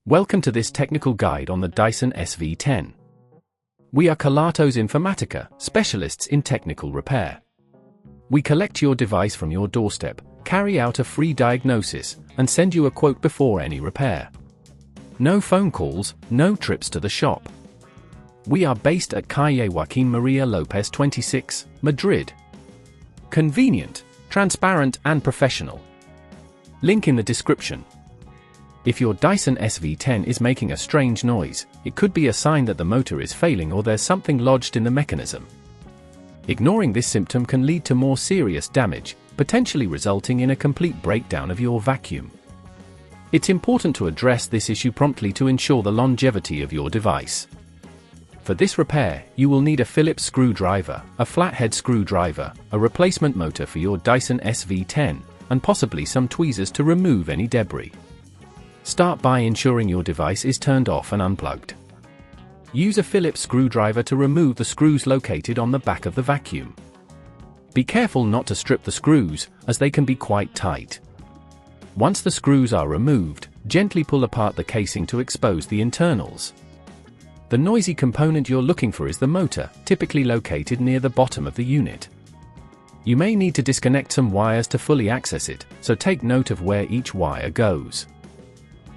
Welcome to this technical guide on the Dyson SV10. We are Kelatos Informatica, specialists in technical repair. We collect your device from your doorstep, carry out a free diagnosis, and send you a quote before any repair. No phone calls, no trips to the shop. We are based at Calle Joaquín María López 26, Madrid. Convenient, transparent and professional. Link in the description. If your Dyson SV10 is making a strange noise, it could be a sign that the motor is failing or there's something lodged in the mechanism. Ignoring this symptom can lead to more serious damage, potentially resulting in a complete breakdown of your vacuum. It's important to address this issue promptly to ensure the longevity of your device. For this repair, you will need a Phillips screwdriver, a flathead screwdriver, a replacement motor for your Dyson SV10, and possibly some tweezers to remove any debris. Start by ensuring your device is turned off and unplugged. Use a Phillips screwdriver to remove the screws located on the back of the vacuum. Be careful not to strip the screws, as they can be quite tight. Once the screws are removed, gently pull apart the casing to expose the internals. The noisy component you're looking for is the motor, typically located near the bottom of the unit. You may need to disconnect some wires to fully access it, so take note of where each wire goes.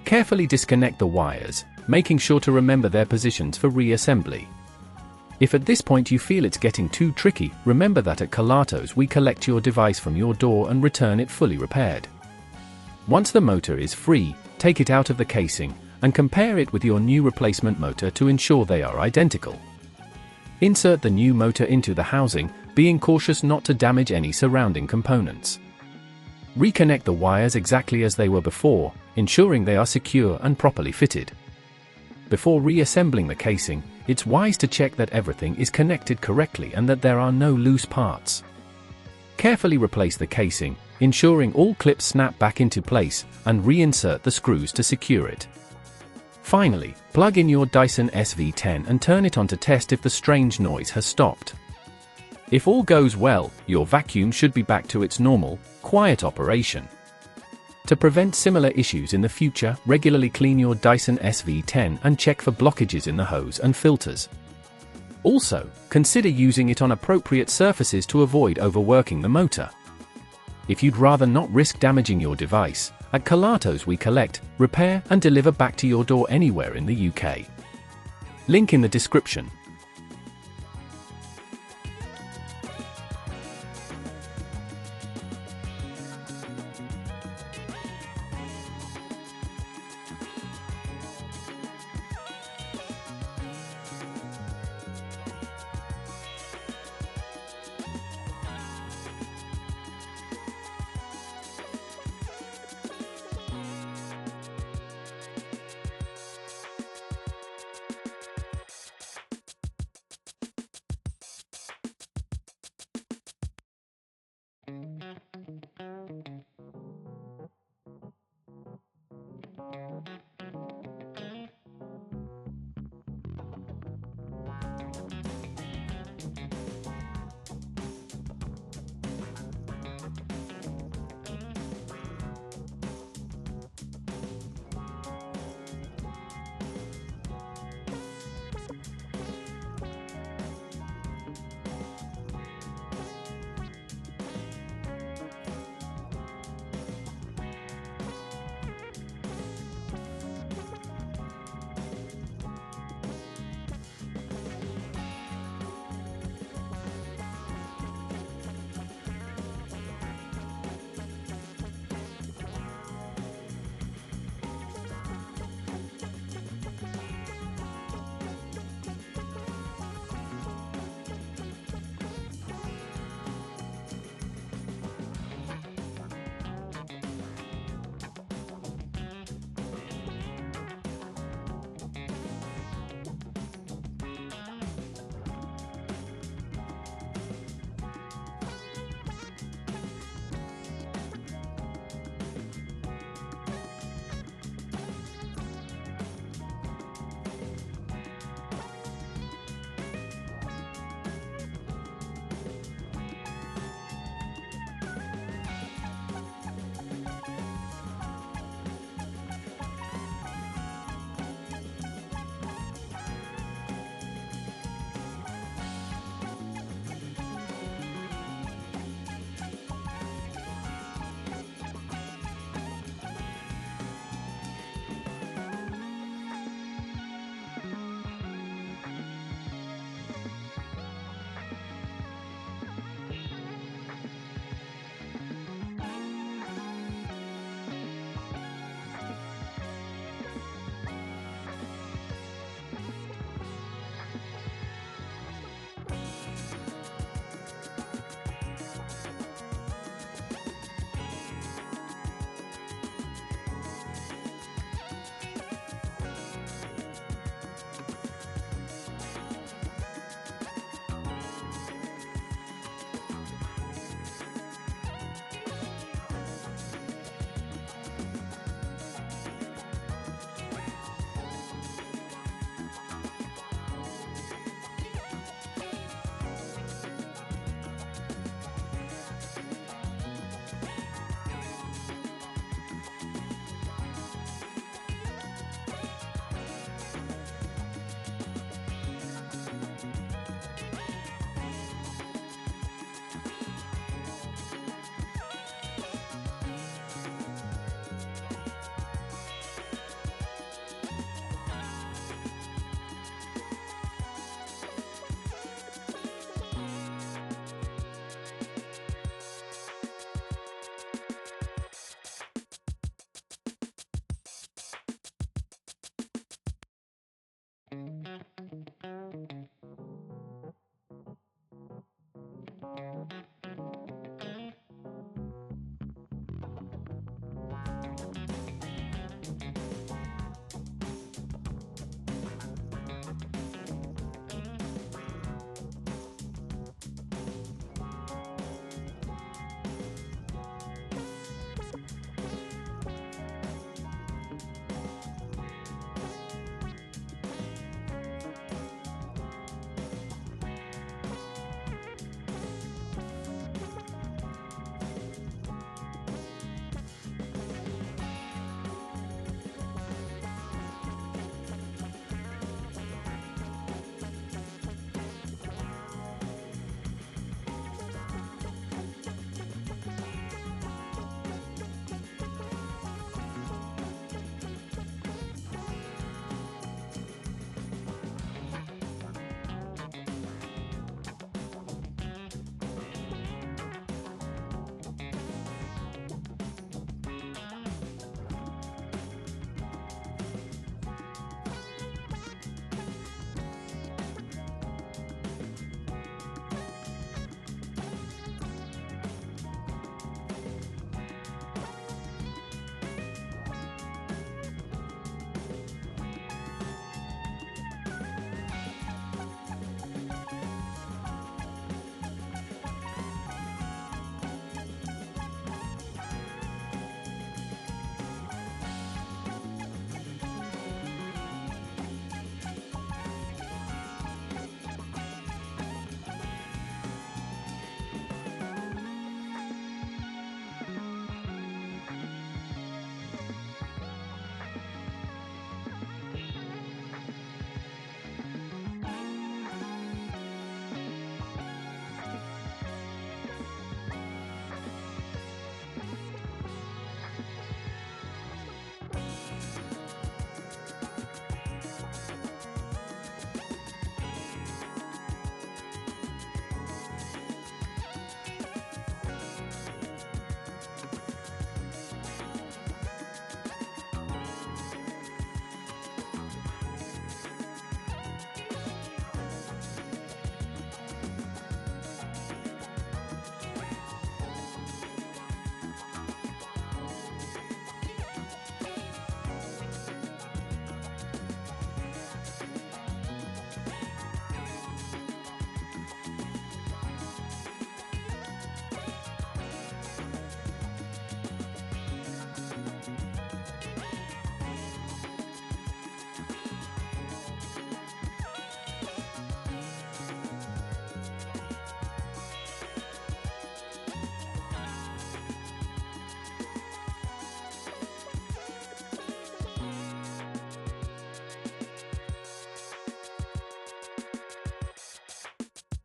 Carefully disconnect the wires, making sure to remember their positions for reassembly. If at this point you feel it's getting too tricky, remember that at Kelatos we collect your device from your door and return it fully repaired. Once the motor is free, take it out of the casing, and compare it with your new replacement motor to ensure they are identical. Insert the new motor into the housing, being cautious not to damage any surrounding components. Reconnect the wires exactly as they were before, ensuring they are secure and properly fitted. Before reassembling the casing, it's wise to check that everything is connected correctly and that there are no loose parts. Carefully replace the casing, ensuring all clips snap back into place, and reinsert the screws to secure it. Finally, plug in your Dyson SV10 and turn it on to test if the strange noise has stopped. If all goes well, your vacuum should be back to its normal, quiet operation. To prevent similar issues in the future, regularly clean your Dyson SV10 and check for blockages in the hose and filters. Also, consider using it on appropriate surfaces to avoid overworking the motor. If you'd rather not risk damaging your device, at Kelatos we collect, repair and deliver back to your door anywhere in the UK. Link in the description.